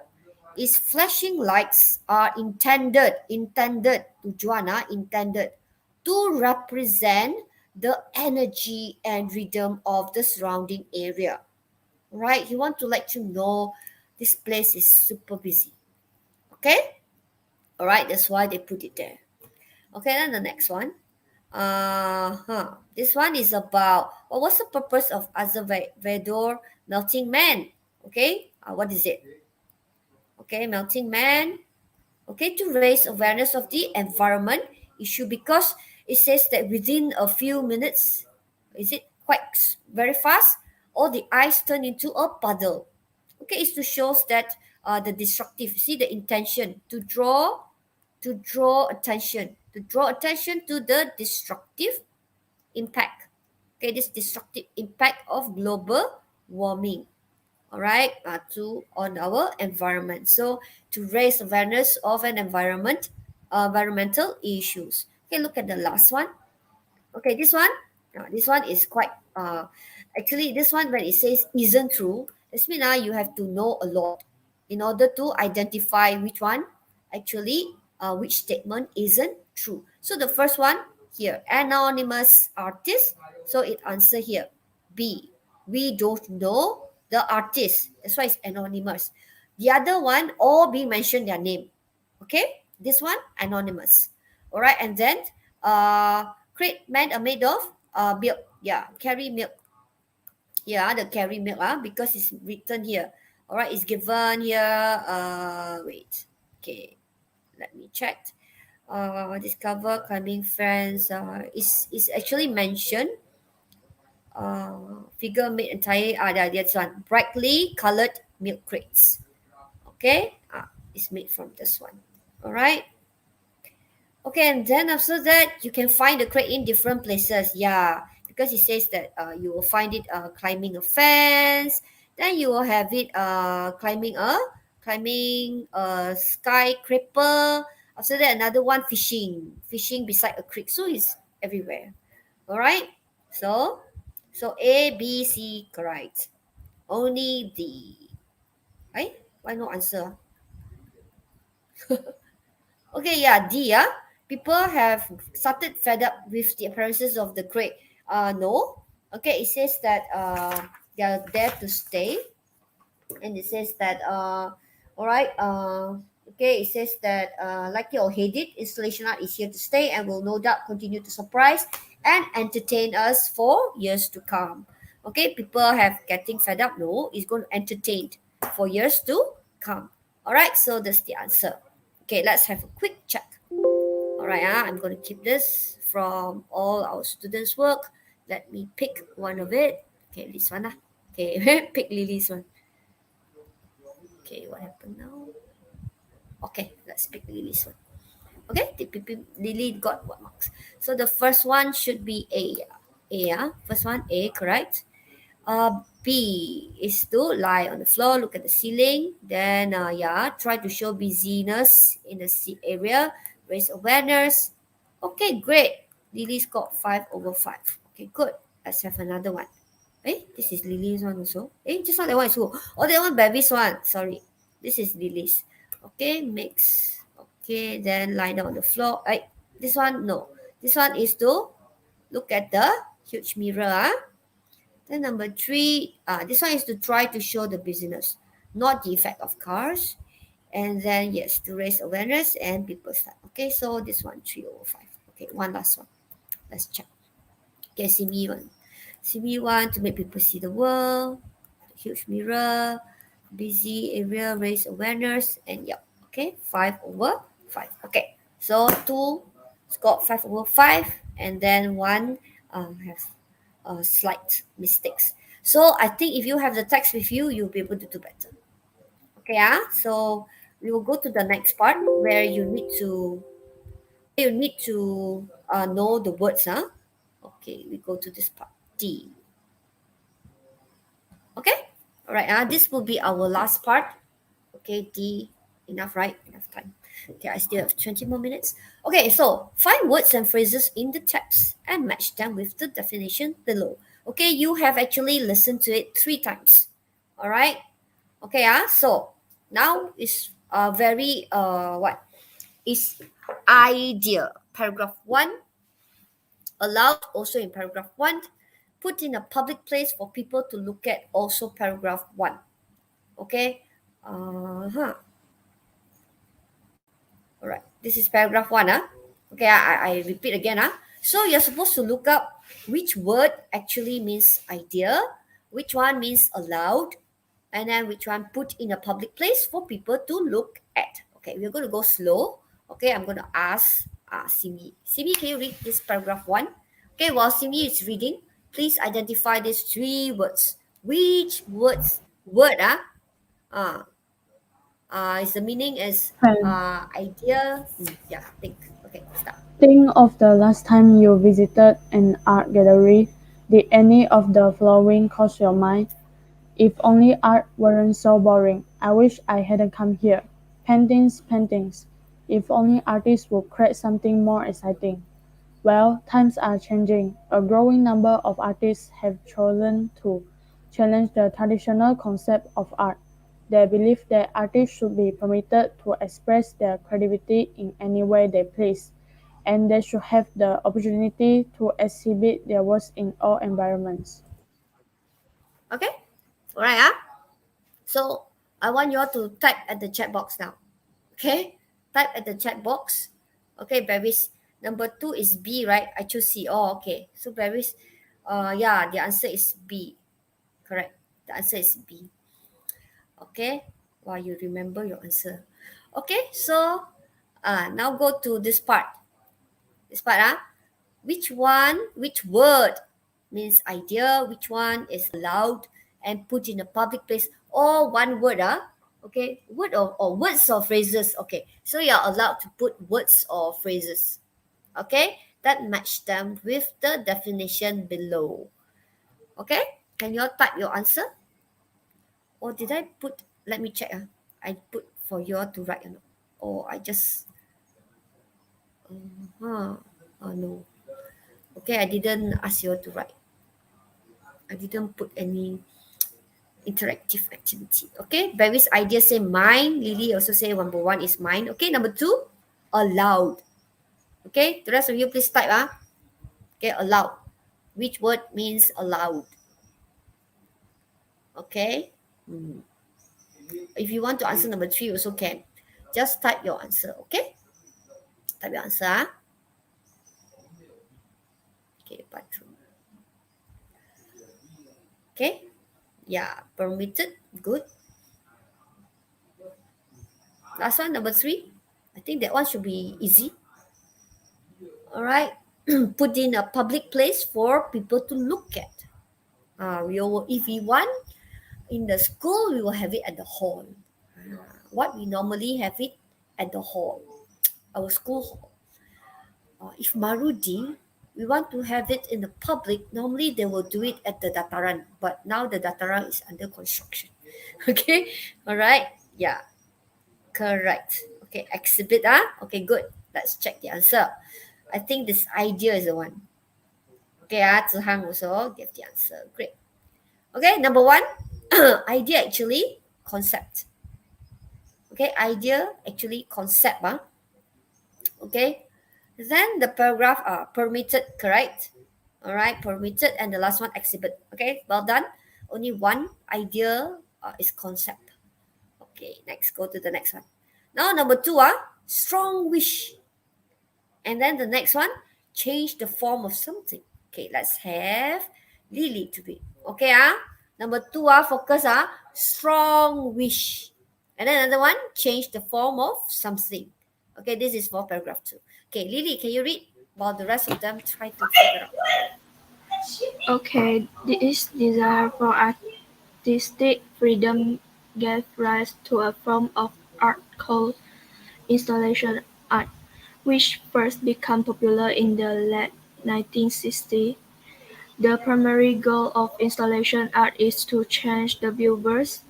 Is flashing lights are intended intended to represent the energy and rhythm of the surrounding area. Right? He want to let you know this place is super busy. Okay. All right. That's why they put it there. Okay. Then the next one. This one is about what was the purpose of Azevedo Melting Man? Okay, what is it? Okay, Melting Man. Okay, to raise awareness of the environment issue because it says that within a few minutes, is it quite very fast? All the ice turn into a puddle. Okay, it's to show that the destructive. See the intention to draw attention to the destructive impact. Okay, this destructive impact of global warming. All right, to on our environment. So to raise awareness of an environmental issues. Okay, look at the last one. Okay, this one is quite actually this one when it says isn't true, this means you have to know a lot in order to identify which one actually which statement isn't true. So the first one here, anonymous artist. So it answer here B. We don't know the artist. That's why it's anonymous. The other one, all being mentioned their name. Okay, this one anonymous. All right, and then crate men are made of milk. Yeah, carry milk. Yeah, the carry milk because it's written here. All right, it's given here. Wait. Okay, let me check. Discover climbing friends. Is actually mentioned. Figure made entire. That's one. Brightly colored milk crates. Okay. It's made from this one. All right. Okay, and then after that, you can find the crate in different places. Yeah, because it says that you will find it climbing a fence. Then you will have it climbing a skyscraper. After that, another one fishing beside a creek. So it's everywhere. All right. So A, B, C, correct. Only D. Right? Why no answer? Okay, yeah, D. People have started fed up with the appearances of the crate. No. Okay, it says that they are there to stay, and it says that all right, okay, it says that like it or hate it, installation art is here to stay and will no doubt continue to surprise and entertain us for years to come. Okay, people have getting fed up. No, it's going to entertain for years to come. All right, so that's the answer. Okay, let's have a quick check. All right, I'm going to keep this from all our students' work. Let me pick one of it. Okay, this one. Okay, pick Lily's one. Okay, what happened now? Okay, let's pick Lily's one. Okay, Lily got what marks? So the first one should be A. A, yeah? First one, A, correct? B is to lie on the floor, look at the ceiling. Then, yeah, try to show busyness in the area, raise awareness. Okay, great. Lily's got 5/5. Okay, good. Let's have another one. This is Lily's one also. Just not that one is who? Oh, that one Baby's one. Sorry. This is Lily's. Okay, mix. Okay, then lie down on the floor. This one, no. This one is to look at the huge mirror. Then number 3, this one is to try to show the business, not the effect of cars. And then, yes, to raise awareness and people start. Okay, so this one, 3/5. Okay, one last one. Let's check. Okay, CB one. CB one to make people see the world, huge mirror, busy area, raise awareness, and yeah. Okay, 5/5. Okay, so 2 got 5/5, and then 1 have slight mistakes. So I think if you have the text with you, you'll be able to do better. Okay, so we will go to the next part where you need to know the words. Okay, we go to this part D. Okay, all right. This will be our last part. Okay, D. Enough, right? Enough time. Okay, I still have 20 more minutes. Okay, so find words and phrases in the text and match them with the definition below. Okay, you have actually listened to it 3 times. All right. Okay, so now is very what is idea. Paragraph 1, allowed, also in paragraph 1, put in a public place for people to look at, also paragraph 1. Okay. All right, this is paragraph 1. Okay, I repeat again. So you're supposed to look up which word actually means idea, which one means allowed, and then which one put in a public place for people to look at. Okay, we're going to go slow. Okay, I'm going to ask Simi. Simi, can you read this paragraph 1? Okay, while Simi is reading, please identify these 3 words. Which word is the meaning is idea. Yeah, think. Okay, start. Think of the last time you visited an art gallery. Did any of the following cross your mind? If only art weren't so boring. I wish I hadn't come here. Paintings, paintings. If only artists would create something more exciting. Well, times are changing. A growing number of artists have chosen to challenge the traditional concept of art. They believe that artists should be permitted to express their creativity in any way they please, and they should have the opportunity to exhibit their works in all environments. Okay, all right. So I want you all to type at the chat box now. Okay, type at the chat box. Okay, Barry's number 2 is B, right? I choose C. Oh, okay. So Barry's, yeah, the answer is B. Correct. The answer is B. Okay. Wow, you remember your answer. Okay, so now go to this part. This part, which word means idea, which one is allowed and put in a public place, or one word, okay, word or words or phrases. Okay, so you're allowed to put words or phrases, okay, that match them with the definition below. Okay, can you all type your answer, or did I put, let me check. I put for you all to write, or I just oh no, okay, I didn't ask you all to write. I didn't put any interactive activity. Okay, Barry's idea say mine. Lily also say number 1 is mine. Okay, number 2, allowed. Okay, the rest of you please type. Okay, allowed. Which word means allowed? Okay. Mm. If you want to answer number 3 also can. Just type your answer, okay? Type your answer. Okay, bathroom. Okay. Yeah, permitted. Good. Last one, number 3. I think that one should be easy. All right. Put in a public place for people to look at. If we want in the school, we will have it at the hall. What we normally have it at the hall, our school hall. If Marudi, we want to have it in the public, normally they will do it at the Dataran, but now the Dataran is under construction. Okay, all right, yeah, correct. Okay, exhibit, okay, good. Let's check the answer. I think this idea is the one. Okay, Zihang also give the answer. Great. Okay, number 1, idea actually concept. Okay, idea actually concept. Okay, then the paragraph are permitted, correct? All right, permitted, and the last one exhibit. Okay, well done. Only one idea is concept. Okay, next, go to the next one. Now number 2, strong wish. And then the next one, change the form of something. Okay, let's have Lily to be. Okay, number 2, focus, strong wish. And then another one, change the form of something. Okay, this is for paragraph 2. Okay, Lily, can you read while the rest of them try to figure out? Okay, this desire for artistic freedom gave rise to a form of art called installation art, which first became popular in the late 1960s. The primary goal of installation art is to change the viewer's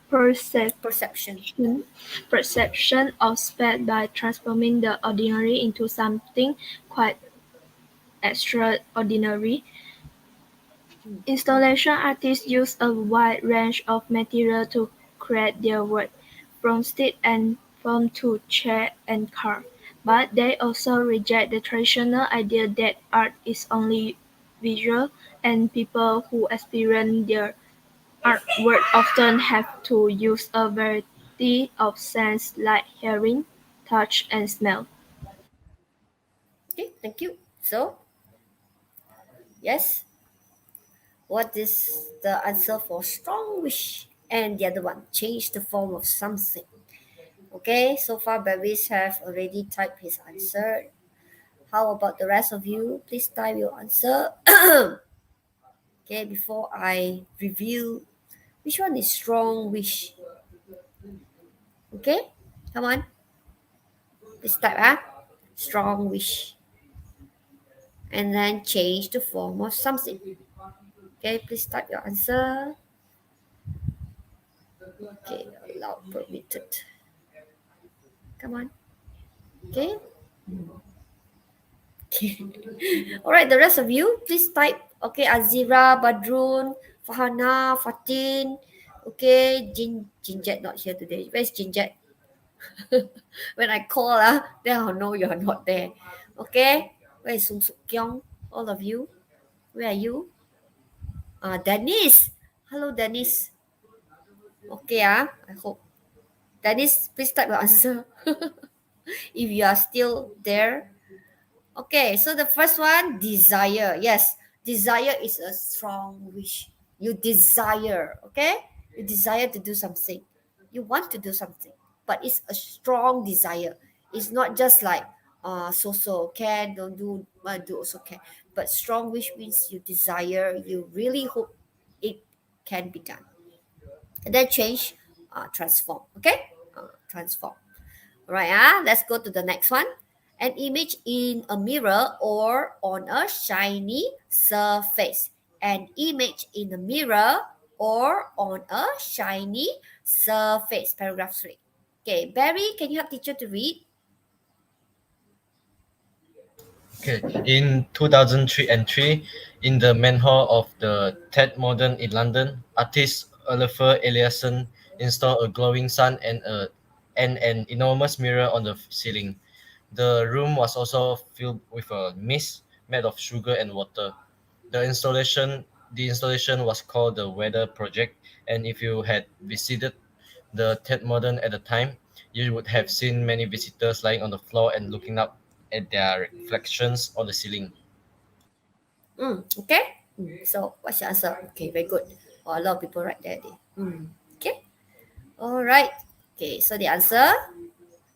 Perception. perception of space by transforming the ordinary into something quite extraordinary. Installation artists use a wide range of material to create their work, from stick and foam to chair and car. But they also reject the traditional idea that art is only visual, and people who experience their artwork often have to use a variety of senses like hearing, touch, and smell. Okay, thank you. So, yes, what is the answer for strong wish? And the other one, change the form of something. Okay, so far Bevis have already typed his answer. How about the rest of you? Please type your answer. Okay, before I review which one is strong wish. Okay, come on. Please type, strong wish. And then change the form of something. Okay, please type your answer. Okay, allow permitted. Come on. Okay. Okay. All right, the rest of you, please type. Okay, Azira, Badrun, Fahana, Fatin. Okay, Jinjet not here today. Where's Jinjet? When I call, then I'll know you're not there. Okay, where is Sung Suk Kyong? All of you, where are you? Dennis. Hello, Dennis. Okay, I hope. Dennis, please type your answer. If you are still there. Okay, so the first one, desire. Yes, desire is a strong wish. You desire, okay? You desire to do something. You want to do something, but it's a strong desire. It's not just like so can, don't do, do also can. But strong wish means you desire, you really hope it can be done. And then change, transform, okay? Transform. All right, let's go to the next one. An image in a mirror or on a shiny surface. An image in a mirror or on a shiny surface. Paragraph 3. Okay, Barry, can you help teacher to read? Okay, in 2003 and 3, in the main hall of the Tate Modern in London, artist Olafur Eliasson installed a glowing sun and an enormous mirror on the ceiling. The room was also filled with a mist made of sugar and water. The installation was called the Weather Project, and if you had visited the Tate Modern at the time, you would have seen many visitors lying on the floor and looking up at their reflections on the ceiling. Okay. So what's your answer? Okay, very good. Oh, a lot of people right there. Okay. All right. Okay, so the answer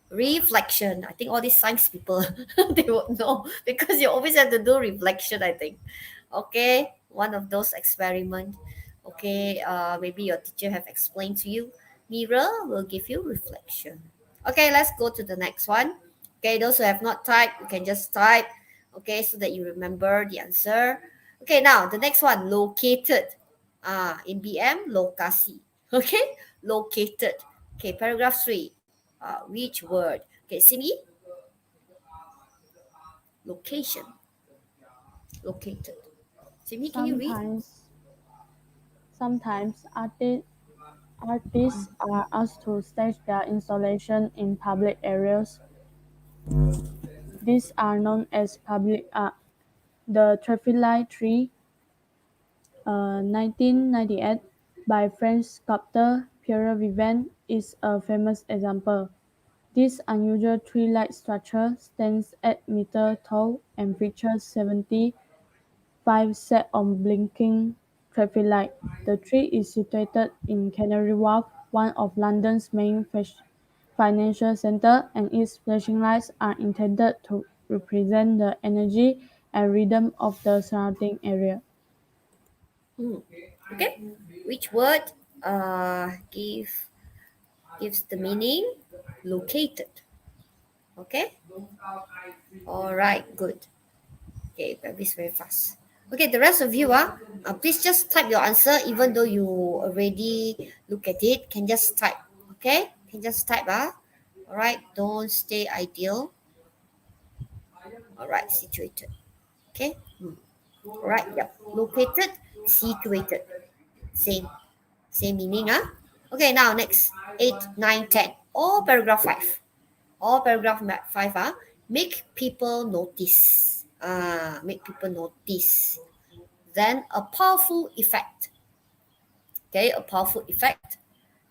reflection. I think all these science people they would know because you always have to do reflection. I think. Okay, one of those experiment. Okay, maybe your teacher have explained to you. Mirror will give you reflection. Okay, let's go to the next one. Okay, those who have not typed, you can just type. Okay, so that you remember the answer. Okay, now the next one, located. In BM, lokasi. Okay, located. Okay, paragraph 3. Which word? Okay, Simi, location. Located. Simi, can you read? Sometimes artists are asked to stage their installation in public areas. These are known as public art. The traffic light tree, 1998, by French sculptor Pierre Vivant, is a famous example. This unusual tree-like structure stands 8 meters tall and features 75 sets of blinking traffic lights. The tree is situated in Canary Wharf, one of London's main financial centres, and its flashing lights are intended to represent the energy and rhythm of the surrounding area. Okay, which word gives the meaning located? Okay, all right, good. Okay, Baby's very fast. Okay, the rest of you please just type your answer even though you already look at it. Can just type. Okay, can just type. All right, don't stay ideal. All right, situated. Okay. All right. Yep. Located, situated. Same. Same meaning. Okay. Now next 8, 9, 10. All paragraph 5. All paragraph 5. Make people notice. Make people notice. Then a powerful effect. Okay, a powerful effect.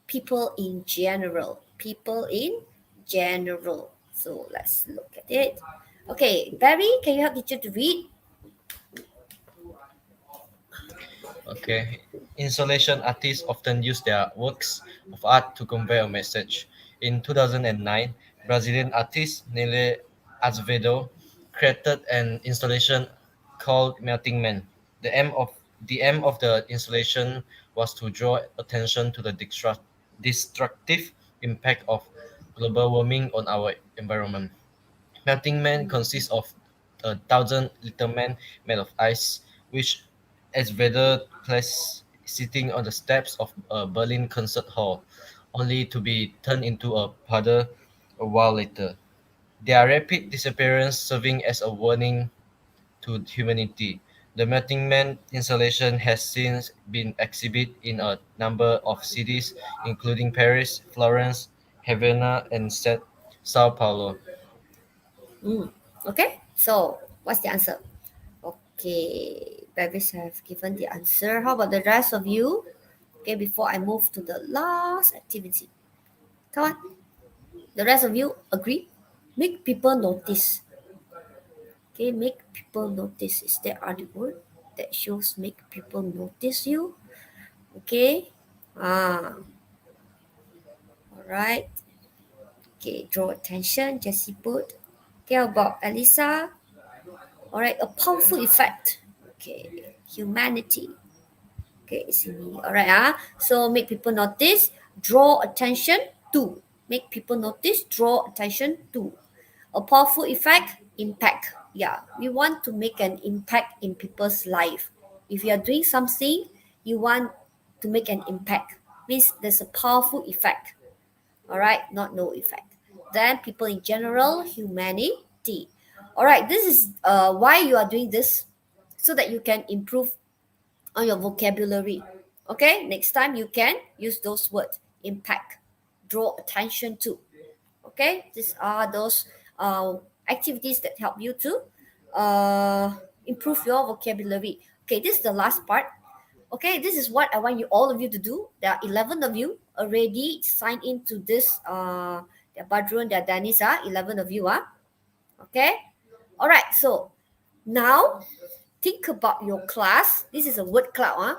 People in general. People in general. So let's look at it. Okay, Barry, can you help teacher to read? Okay. Installation artists often use their works of art to convey a message. In 2009, Brazilian artist Nele Azevedo created an installation called Melting Man. The aim of the installation was to draw attention to the destructive impact of global warming on our environment. Melting Man consists of 1,000 little men made of ice, which as weather placed sitting on the steps of a Berlin concert hall, only to be turned into a puddle a while later. Their rapid disappearance serving as a warning to humanity. The Melting Man installation has since been exhibited in a number of cities, including Paris, Florence, Havana, and Sao Paulo. Okay, so what's the answer? Okay, babies have given the answer. How about the rest of you? Okay, before I move to the last activity. Come on. The rest of you agree? Make people notice. Okay, make people notice. Is there other word that shows make people notice you? Okay. All right. Okay, draw attention. Jessie put. Okay, how about Elisa? All right, a powerful effect. Okay, humanity. Okay, see me. All right, so make people notice, draw attention to. Make people notice, draw attention to. A powerful effect, impact. Yeah, we want to make an impact in people's life. If you are doing something, you want to make an impact. Means there's a powerful effect. All right, not no effect. Then people in general, humanity. All right, this is why you are doing this, so that you can improve on your vocabulary. Okay, next time you can use those words: impact, draw attention to. Okay, these are those activities that help you to improve your vocabulary. Okay, this is the last part. Okay, this is what I want you all of you to do. There are 11 of you already signed into this. There are Badrun, there are Danisa, 11 of you. Okay. All right. So now think about your class. This is a word cloud.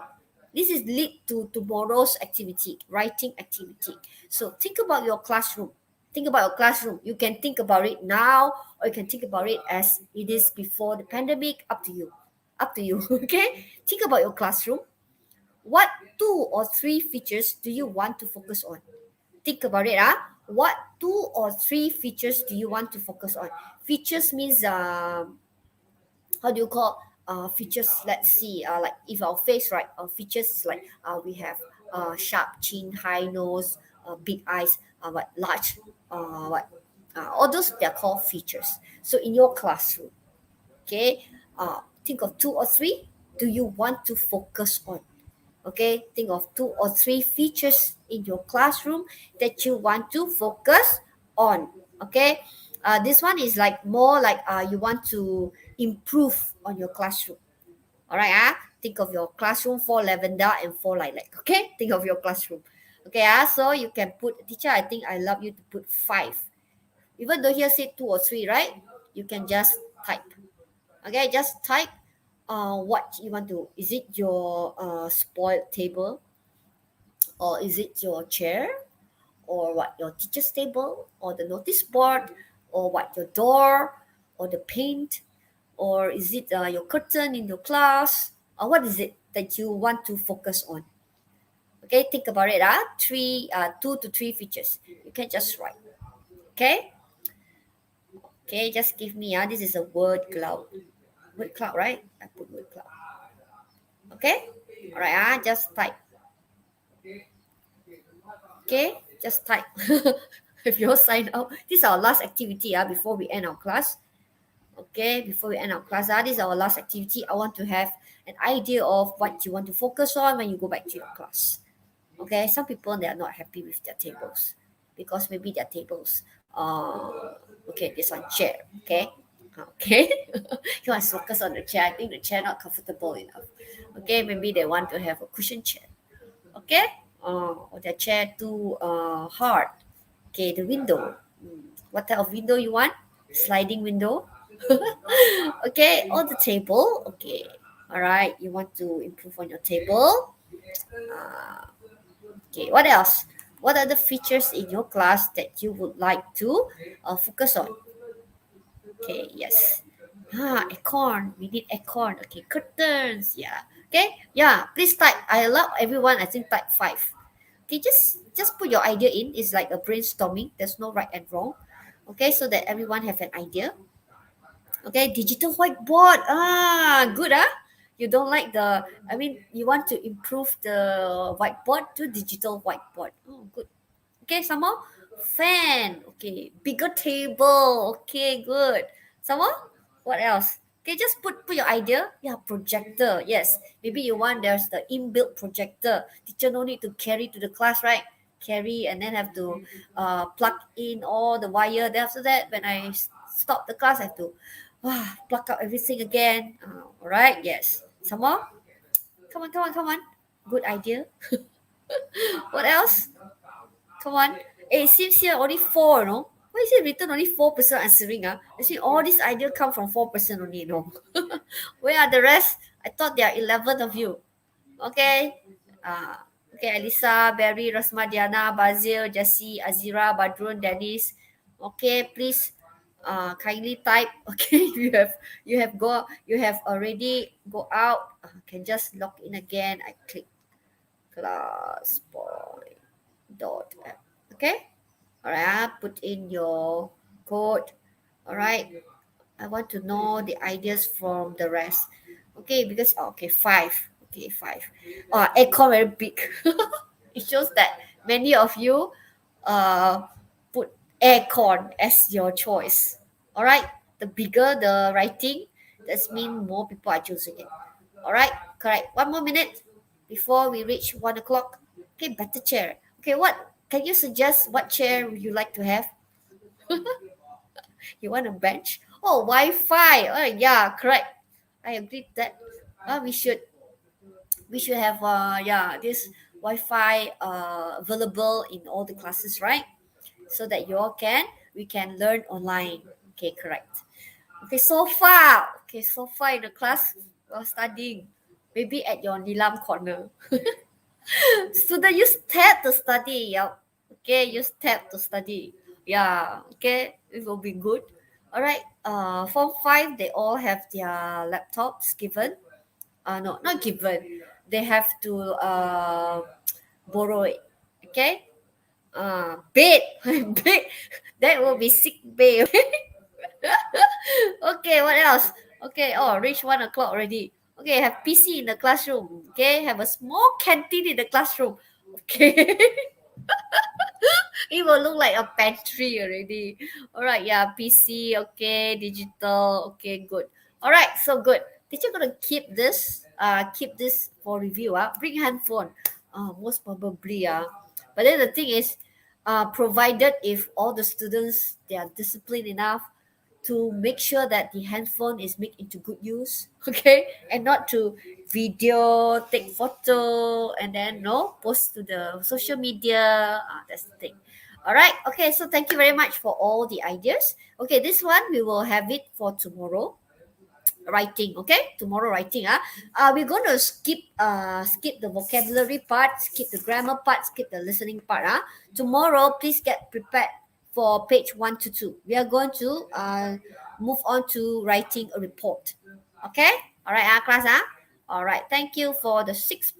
This is lead to tomorrow's activity, writing activity. So think about your classroom. Think about your classroom. You can think about it now, or you can think about it as it is before the pandemic. Up to you. Up to you. Okay. Think about your classroom. What 2 or 3 features do you want to focus on? Think about it. What 2 or 3 features do you want to focus on? Features means how do you call features? Let's see, like if our face, right, our features is like we have sharp chin, high nose, big eyes, what large, what all those, they're called features. So in your classroom, okay, think of 2 or 3 do you want to focus on. Okay, think of 2 or 3 features in your classroom that you want to focus on. Okay, this one is like more like you want to improve on your classroom. All right, think of your classroom for lavender and for lilac. Okay, think of your classroom. Okay, so you can put, teacher, I think I love you to put 5. Even though here say 2 or 3, right? You can just type. Okay, just type what you want to. Is it your spoiled table, or is it your chair, or what, your teacher's table, or the notice board, or what, your door, or the paint, or is it your curtain in your class, or what is it that you want to focus on? Okay, think about it. 2 to 3 features. You can just write. Okay. Okay, just give me. This is a word cloud. Word cloud, right? I put word cloud. Okay. All right. Just type. Okay, just type. If you all sign up, this is our last activity before we end our class. Okay, before we end our class, this is our last activity. I want to have an idea of what you want to focus on when you go back to your class. Okay, some people, they are not happy with their tables because maybe their tables, okay, this one chair. Okay, you want to focus on the chair. I think the chair not comfortable enough. Okay, maybe they want to have a cushion chair. Okay, or the chair too hard. Okay, the window. What type of window you want? Sliding window. Okay, on the table. Okay, all right. You want to improve on your table. Okay, what else? What are the features in your class that you would like to focus on? Okay, yes. Acorn. We need acorn. Okay, curtains. Yeah. Okay. Yeah. Please type. I allow everyone. I think type 5. Okay, just put your idea in. It's like a brainstorming. There's no right and wrong. Okay, so that everyone have an idea. Okay, digital whiteboard. Good. You don't like the. I mean, you want to improve the whiteboard to digital whiteboard. Oh, good. Okay, some more. Fan. Okay, bigger table. Okay, good. Some more. What else? Okay, just put your idea. Yeah, projector. Yes, maybe you want, there's the inbuilt projector. Teacher no need to carry to the class, right? Carry and then have to plug in all the wire. Then after that, when I stop the class, I have to plug out everything again. All right. Yes. Some more. Come on. Good idea. What else? Come on. It seems here only 4, no? Why is it written only 4% answering? I see all these ideas come from 4% only, no? Where are the rest? I thought there are 11 of you. Okay. Okay, Alisa, Barry, Rasma, Diana, Bazil, Jessie, Azira, Badrun, Dennis. Okay, please kindly type. Okay, you have already go out. Can just log in again. I click class point dot app. Okay. All right. Put in your code. All right. I want to know the ideas from the rest. Okay, because okay, 5. Okay, 5. Aircon very big. It shows that many of you put aircon as your choice. All right. The bigger the writing, that means more people are choosing it. All right. Correct. 1 more minute before we reach 1 o'clock. Okay, better chair. Okay, what can you suggest? What chair would you like to have? You want a bench? Oh, Wi-Fi. Oh, yeah, correct. I agree with that. We should have this Wi-Fi available in all the classes, right? So that we can learn online. Okay, correct. Okay, so far in the class while studying, maybe at your Nilam corner. Student use tab to study. Yeah. Okay, use tab to study. Yeah. Okay, it will be good. All right. Form 5, they all have their laptops given. No, not given. They have to borrow it. Okay. Bed. Bed. That will be sick bay. Okay, what else? Okay, oh, reach 1 o'clock already. Okay, have PC in the classroom. Okay, have a small canteen in the classroom. Okay. It will look like a pantry already. All right, yeah, PC, okay, digital, okay, good. All right, so good. Teacher gonna keep this for review. Bring handphone. Most probably. But then the thing is, provided if all the students they are disciplined enough to make sure that the handphone is made into good use, okay, and not to video, take photo, and then no post to the social media. That's the thing. All right, okay. So thank you very much for all the ideas. Okay, this one we will have it for tomorrow writing. Okay, tomorrow writing. We're going to skip the vocabulary part, skip the grammar part, skip the listening part. Tomorrow please get prepared for page 1 to 2. We are going to move on to writing a report. Okay, all right, class. All right, thank you for the 6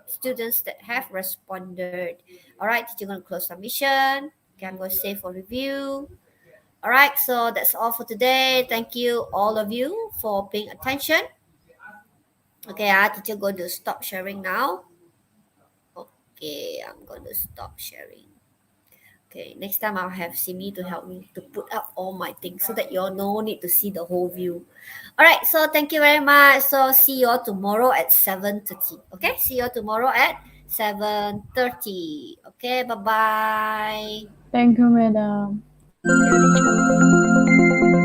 students that have responded. All right, teacher going to close submission. Okay, I'm going to save for review. All right, so that's all for today. Thank you, all of you, for paying attention. Okay, teacher going to stop sharing now. Okay, I'm going to stop sharing. Okay, next time I'll have Simi to help me to put up all my things so that you all no need to see the whole view. All right, so thank you very much. So see you all tomorrow at 7:30. Okay, see you all tomorrow at 7:30. Okay, bye-bye. Thank you, madam. Yeah, teacher.